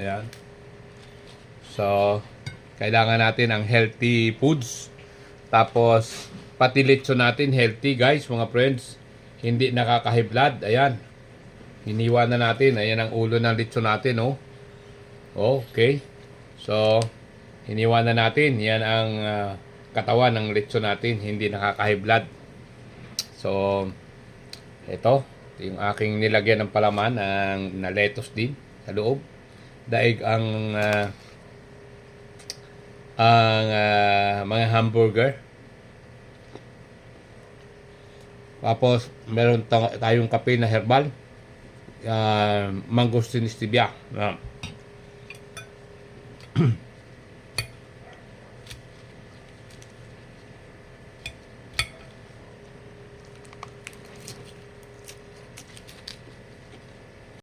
Ayan. So, kailangan natin ang healthy foods. Tapos, pati lechon natin healthy guys, mga friends. Hindi nakaka-high blood. Ayan. Hiniwa na natin. Ayan ang ulo ng lechon natin, oh. Okay. So, hiniwa na natin. Yan ang katawan ng lechon natin. Hindi nakaka-high blood. So, ito yung aking nilagyan ng palaman na lettuce din sa loob. Daig ang mga hamburger. Tapos meron tayong kape na herbal, mangosteen stevia.